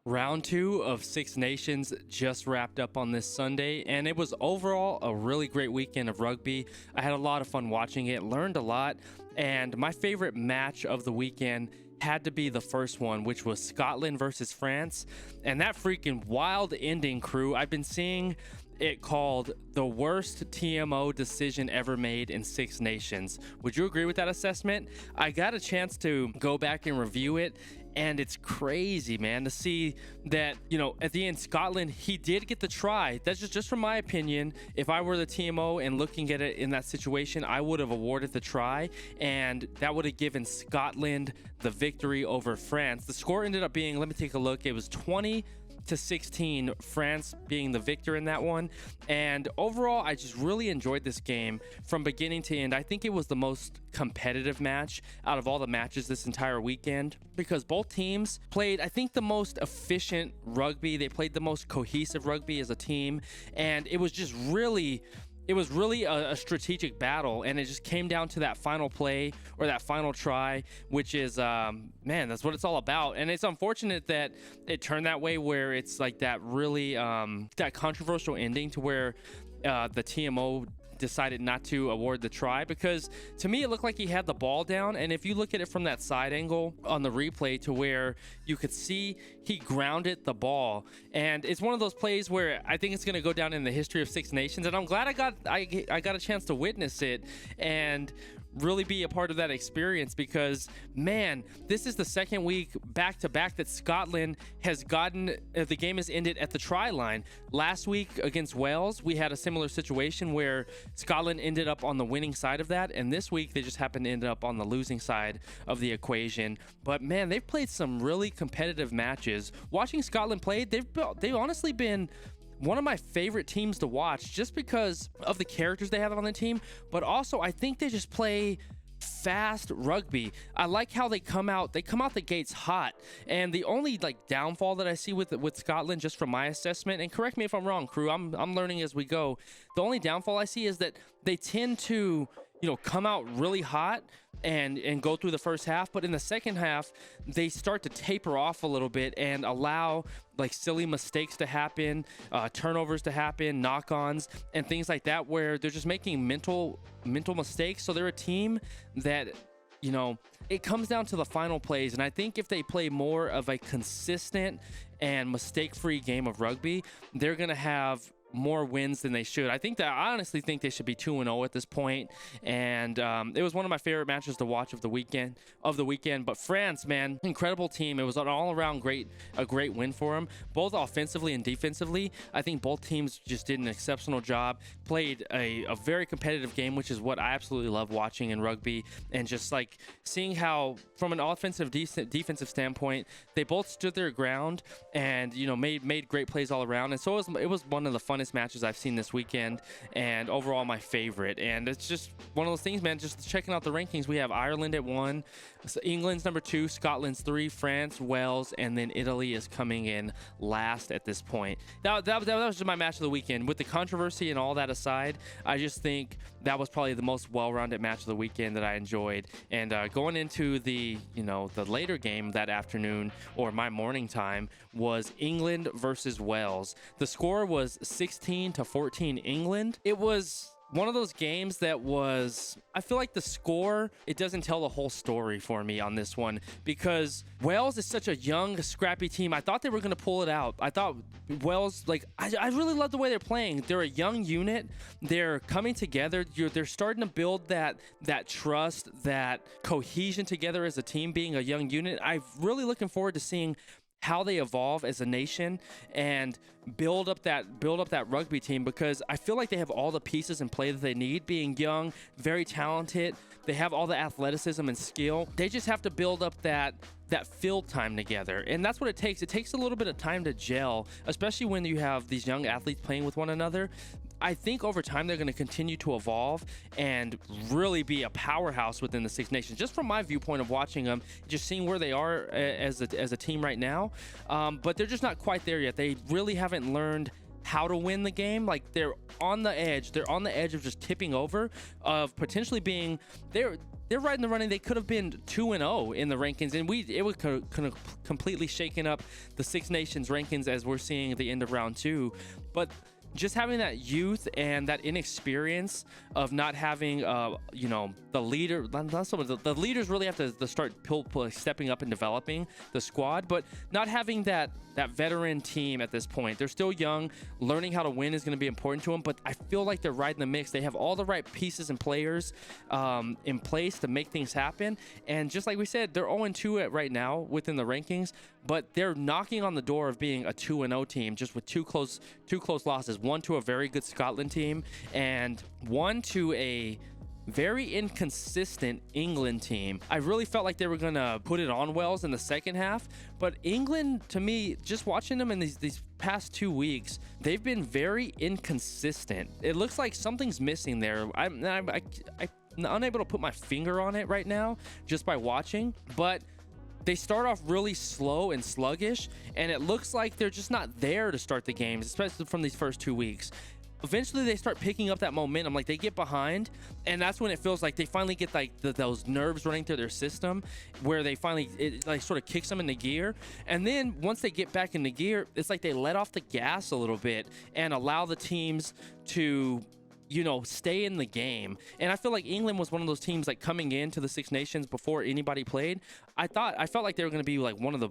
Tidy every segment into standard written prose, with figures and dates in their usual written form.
Round two of Six Nations just wrapped up on this Sunday, and it was overall a really great weekend of rugby. I had a lot of fun watching it, learned a lot, and my favorite match of the weekend had to be the first one, which was Scotland versus France. And that freaking wild ending, Qrew. I've been seeing it called the worst TMO decision ever made in Six Nations. Would you agree with that assessment? I got a chance to go back and review it, and it's crazy, man, to see that, at the end, Scotland, he did get the try. That's just from my opinion. If I were the TMO and looking at it in that situation, I would have awarded the try, and that would have given Scotland the victory over France. The score ended up being, let me take a look, it was 20-16, France being the victor in that one. And overall, I just really enjoyed this game from beginning to end. I think it was the most competitive match out of all the matches this entire weekend, because both teams played, I think, the most efficient rugby. They played the most cohesive rugby as a team, and it was just really a strategic battle, and it just came down to that final play or that final try, which is, man, that's what it's all about. And it's unfortunate that it turned that way, where it's like that really, that controversial ending to where the TMO decided not to award the try, because to me it looked like he had the ball down, and if you look at it from that side angle on the replay to where you could see he grounded the ball, and it's one of those plays where I think it's going to go down in the history of Six Nations, and I'm glad I got a chance to witness it and really be a part of that experience, because man, this is the second week back to back that Scotland has gotten the game has ended at the try line. Last week against Wales, we had a similar situation where Scotland ended up on the winning side of that, and this week they just happened to end up on the losing side of the equation. But man, they've played some really competitive matches. Watching Scotland play, they've honestly been one of my favorite teams to watch, just because of the characters they have on the team, but also I think they just play fast rugby. I like how they come out the gates hot. And the only downfall that I see with Scotland, just from my assessment, and correct me if I'm wrong, Qrew, I'm learning as we go, the only downfall I see is that they tend to come out really hot and go through the first half, but in the second half they start to taper off a little bit and allow silly mistakes to happen, turnovers to happen, knock-ons and things like that, where they're just making mental mistakes. So they're a team that it comes down to the final plays, and I think if they play more of a consistent and mistake-free game of rugby, they're gonna have more wins than they should. I honestly think they should be 2-0 at this point, and it was one of my favorite matches to watch of the weekend. But France, man, incredible team. It was an all-around a great win for them, both offensively and defensively. I think both teams just did an exceptional job, played a very competitive game, which is what I absolutely love watching in rugby, and just seeing how from an offensive defensive standpoint they both stood their ground and made great plays all around. And so it was one of the funnest matches I've seen this weekend, and overall my favorite. And it's just one of those things, man, just checking out the rankings. We have Ireland at 1, England's number 2, Scotland's 3, France, Wales, and then Italy is coming in last at this point. That was just my match of the weekend. With the controversy and all that aside, I just think that was probably the most well-rounded match of the weekend that I enjoyed. And going into the later game that afternoon, or my morning time, was England versus Wales. The score was 16-14 England. It was one of those games that I feel like the score, it doesn't tell the whole story for me on this one, because Wales is such a young, scrappy team. I thought they were going to pull it out. I thought Wales, I really love the way they're playing. They're a young unit. They're coming together. They're starting to build that trust, that cohesion together as a team, being a young unit. I'm really looking forward to seeing how they evolve as a nation and build up that rugby team, because I feel like they have all the pieces in play that they need. Being young, very talented, they have all the athleticism and skill. They just have to build up that field time together, and that's what it takes. It takes a little bit of time to gel, especially when you have these young athletes playing with one another. I think over time they're going to continue to evolve and really be a powerhouse within the Six Nations, just from my viewpoint of watching them, just seeing where they are as a team right now. But they're just not quite there yet. They really haven't learned how to win the game. Like they're on the edge. They're on the edge of just tipping over, of potentially being they're right in the running. They could have been 2-0 in the rankings, and it would kind of completely shaken up the Six Nations rankings as we're seeing at the end of round 2. But just having that youth and that inexperience of not having, the leader, not so much, the leaders really have to start stepping up and developing the squad, but not having that veteran team at this point. They're still young. Learning how to win is going to be important to them, but I feel like they're right in the mix. They have all the right pieces and players in place to make things happen. And just like we said, they're 0-2 right now within the rankings, but they're knocking on the door of being a 2-0 team, just with two close losses. One to a very good Scotland team, and one to a very inconsistent England team. I really felt like they were gonna put it on Wales in the second half, but England, to me, just watching them in these past 2 weeks, they've been very inconsistent. It looks like something's missing there. I'm unable to put my finger on it right now just by watching, but they start off really slow and sluggish, and it looks like they're just not there to start the games, especially from these first 2 weeks. Eventually they start picking up that momentum. Like they get behind, and that's when it feels like they finally get like those nerves running through their system, where they finally, it like sort of kicks them into gear. And then once they get back into gear, it's like they let off the gas a little bit and allow the teams to stay in the game. And I feel like England was one of those teams, like coming into the Six Nations before anybody played. I felt like they were going to be like one of the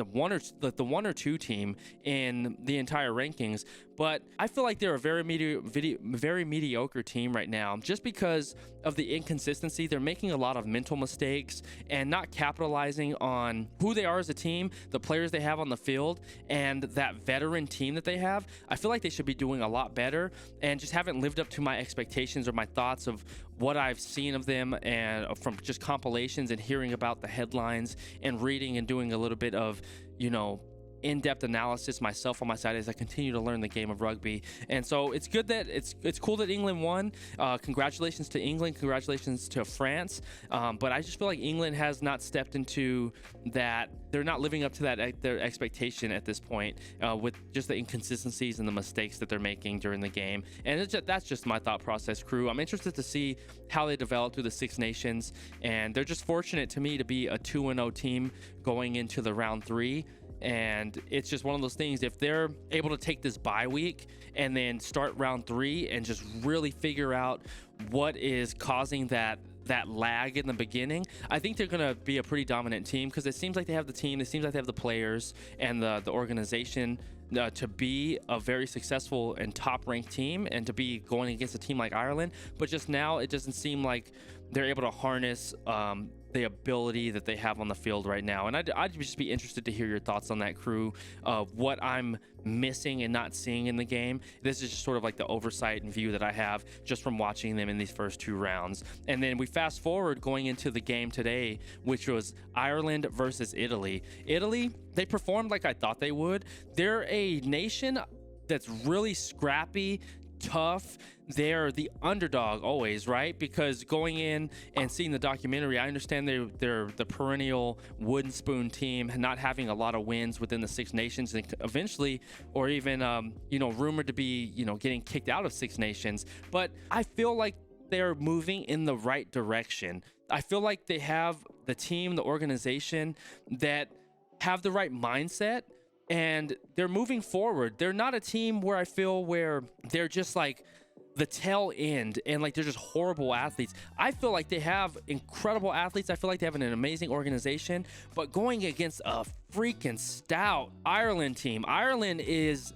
one or two team in the entire rankings, but I feel like they're a very mediocre team right now, just because of the inconsistency. They're making a lot of mental mistakes and not capitalizing on who they are as a team, the players they have on the field, and that veteran team that they have. I feel like they should be doing a lot better, and just haven't lived up to my expectations or my thoughts of what I've seen of them, and from just compilations and hearing about the headlines and reading and doing a little bit of in-depth analysis myself on my side as I continue to learn the game of rugby. And so it's good that it's cool that England won. Congratulations to England, congratulations to France, but I just feel like England has not stepped into that. They're not living up to their expectation at this point, with just the inconsistencies and the mistakes that they're making during the game. And that's just my thought process, Qrew. I'm interested to see how they develop through the Six Nations, and they're just fortunate to me to be a 2-0 team going into the round 3. And it's just one of those things, if they're able to take this bye week and then start round 3 and just really figure out what is causing that lag in the beginning, I think they're going to be a pretty dominant team, because it seems like they have the team, it seems like they have the players and the organization to be a very successful and top-ranked team, and to be going against a team like Ireland. But just now, it doesn't seem like they're able to harness the ability that they have on the field right now. And I'd just be interested to hear your thoughts on that, Qrew, of what I'm missing and not seeing in the game. This is just sort of like the oversight and view that I have just from watching them in these first 2 rounds. And then we fast forward going into the game today, which was Ireland versus Italy. Italy, they performed like I thought they would. They're a nation that's really scrappy, tough. They're the underdog always, right? Because going in and seeing the documentary, I understand they're the perennial wooden spoon team, not having a lot of wins within the Six Nations, and eventually, or even rumored to be getting kicked out of Six Nations. But I feel like they're moving in the right direction. I feel like they have the team, the organization that have the right mindset, and they're moving forward. They're not a team where I feel where they're just like the tail end and like they're just horrible athletes. I feel like they have incredible athletes. I feel like they have an amazing organization, but going against a freaking stout Ireland team. Ireland is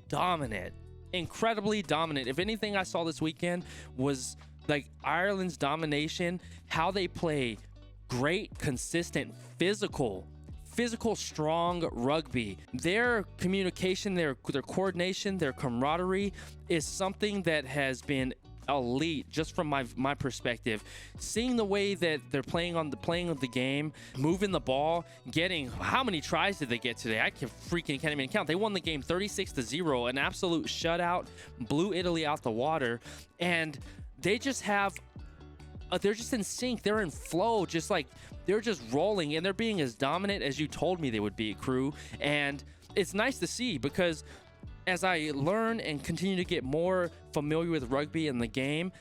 dominant, incredibly dominant. If anything I saw this weekend was like Ireland's domination, how they play great, consistent, physical, strong rugby. Their communication, their coordination, their camaraderie is something that has been elite, just from my perspective. Seeing the way that they're playing of the game, moving the ball, getting, how many tries did they get today? I can't even count. They won the game 36-0, an absolute shutout, blew Italy out the water, and they just have they're just in sync. They're in flow, just like they're just rolling, and they're being as dominant as you told me they would be, Qrew. And it's nice to see, because as I learn and continue to get more familiar with rugby in the game,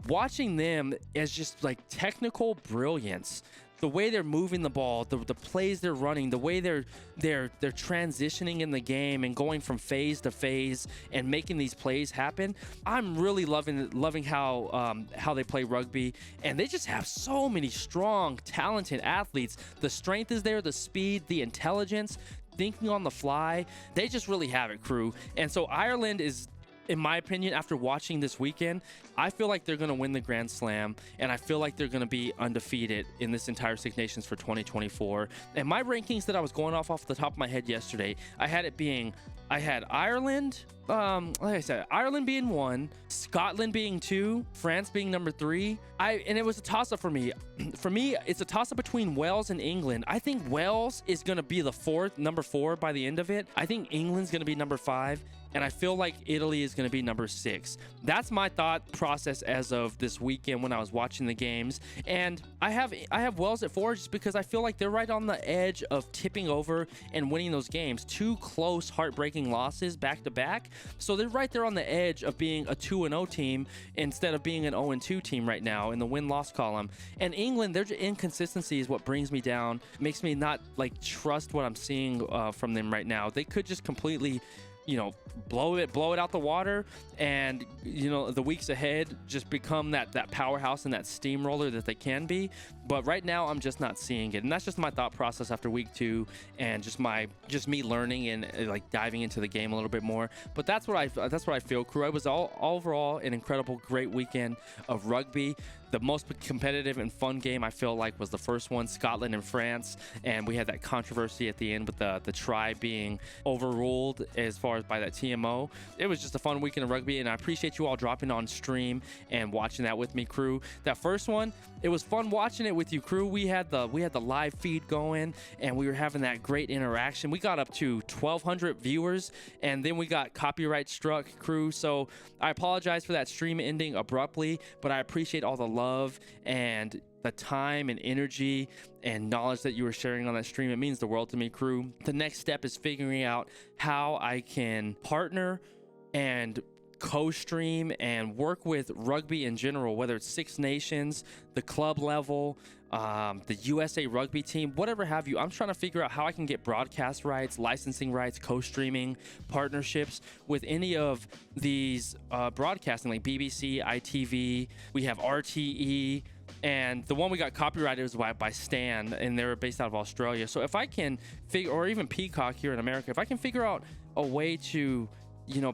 watching them as just like technical brilliance, the way they're moving the ball, the plays they're running, the way they're transitioning in the game and going from phase to phase and making these plays happen. I'm really loving how they play rugby, and they just have so many strong, talented athletes. The strength is there, the speed, the intelligence, thinking on the fly. They just really have it, Qrew. And so Ireland is, in my opinion, after watching this weekend, I feel like they're going to win the Grand Slam, and I feel like they're going to be undefeated in this entire Six Nations for 2024. And my rankings that I was going off the top of my head yesterday, I had Ireland, like I said, Ireland being 1, Scotland being 2, France being number 3. And it was a toss-up for me. For me, it's a toss-up between Wales and England. I think Wales is going to be the number 4 by the end of it. I think England's going to be number 5. And I feel like Italy is going to be number 6. That's my thought process as of this weekend when I was watching the games. And I have Wales at 4 just because I feel like they're right on the edge of tipping over and winning those games. 2 close, heartbreaking losses back to back. So they're right there on the edge of being a 2-0 team instead of being an 0-2 team right now in the win-loss column. And England, their inconsistency is what brings me down, makes me not like trust what I'm seeing from them right now. They could just completely, blow it out the water, and the weeks ahead just become that powerhouse and that steamroller that they can be. But right now I'm just not seeing it, and that's just my thought process after week 2 and just me learning and like diving into the game a little bit more. But that's what I feel, Qrew. It was overall an incredible, great weekend of rugby. The most competitive and fun game I feel like was the first one, Scotland and France, and we had that controversy at the end with the try being overruled as far as by that TMO. It was just a fun weekend of rugby, and I appreciate you all dropping on stream and watching that with me, Qrew. That first one, it was fun watching it with you, Qrew. We had the live feed going, and we were having that great interaction. We got up to 1,200 viewers, and then we got copyright struck, Qrew. So I apologize for that stream ending abruptly, but I appreciate all the love and the time and energy and knowledge that you were sharing on that stream. It means the world to me, Qrew. The next step is figuring out how I can partner and co-stream and work with rugby in general, whether it's Six Nations, the club level, the USA rugby team, whatever have you. I'm trying to figure out how I can get broadcast rights, licensing rights, co-streaming partnerships with any of these broadcasting, like BBC, ITV. We have RTE, and the one we got copyrighted was by Stan, and they were based out of Australia. So if I can figure, or even Peacock here in America, if I can figure out a way to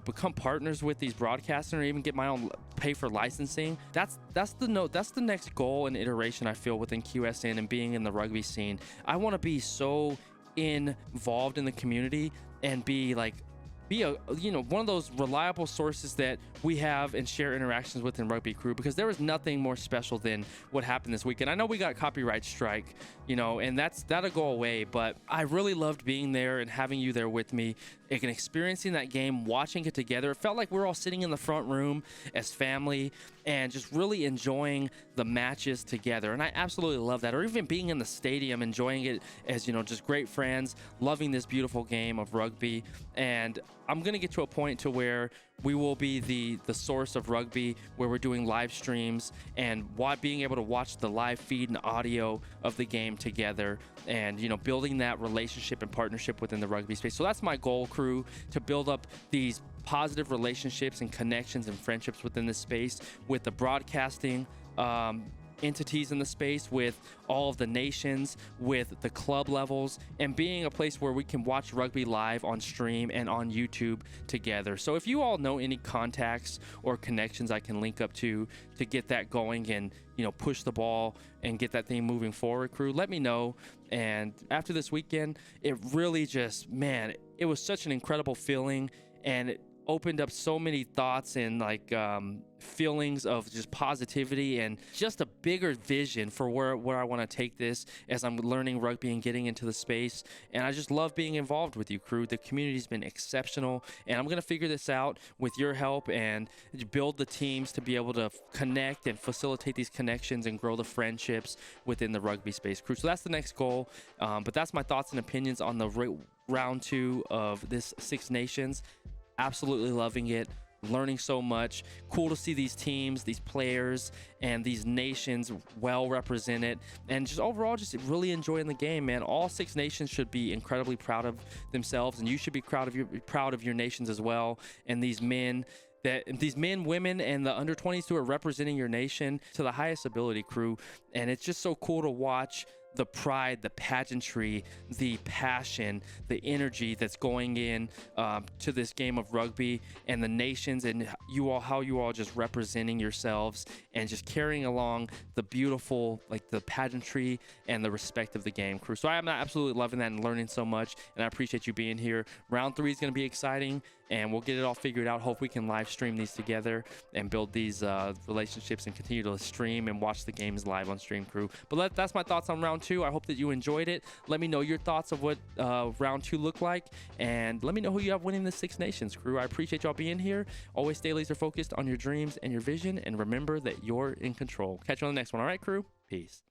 become partners with these broadcasters, or even get my own pay for licensing, that's the next goal and iteration I feel within QSN and being in the rugby scene. I want to be so involved in the community and be one of those reliable sources that we have and share interactions with in Rugby, Qrew, because there was nothing more special than what happened this weekend. I know we got a copyright strike, and that'll go away, but I really loved being there and having you there with me and experiencing that game, watching it together. It felt like we're all sitting in the front room as family and just really enjoying the matches together. And I absolutely love that. Or even being in the stadium, enjoying it as, just great friends, loving this beautiful game of rugby. And I'm going to get to a point to where we will be the source of rugby, where we're doing live streams and being able to watch the live feed and audio of the game together, and building that relationship and partnership within the rugby space. So that's my goal, Qrew, to build up these positive relationships and connections and friendships within this space with the broadcasting entities in the space, with all of the nations, with the club levels, and being a place where we can watch rugby live on stream and on YouTube together. So if you all know any contacts or connections I can link up to get that going and push the ball and get that thing moving forward, Qrew, let me know. And after this weekend, it really just, man, it was such an incredible feeling, and it opened up so many thoughts and feelings of just positivity and just a bigger vision for where I want to take this as I'm learning rugby and getting into the space. And I just love being involved with you, Qrew. The community's been exceptional, and I'm going to figure this out with your help and build the teams to be able to connect and facilitate these connections and grow the friendships within the rugby space, Qrew. So that's the next goal. But that's my thoughts and opinions on the round 2 of this Six Nations. Absolutely loving it, learning so much. Cool to see these teams, these players, and these nations well represented, and just overall just really enjoying the game, man. All 6 nations should be incredibly proud of themselves, and you should be proud of your nations as well. And these men, women, and the under 20s who are representing your nation to the highest ability, Qrew. And it's just so cool to watch the pride, the pageantry, the passion, the energy that's going in to this game of rugby, and the nations, and how you all just representing yourselves and just carrying along the beautiful, like the pageantry and the respect of the game, Qrew. So I'm absolutely loving that and learning so much, and I appreciate you being here. Round 3 is going to be exciting, and we'll get it all figured out. Hope we can live stream these together and build these relationships and continue to stream and watch the games live on stream, Qrew. But that's my thoughts on round 2. I hope that you enjoyed it. Let me know your thoughts of what round 2 looked like, and let me know who you have winning the 6 nations, Qrew. I appreciate y'all being here. Always stay laser focused on your dreams and your vision, and remember that you're in control. Catch you on the next one. All right, Qrew? Peace.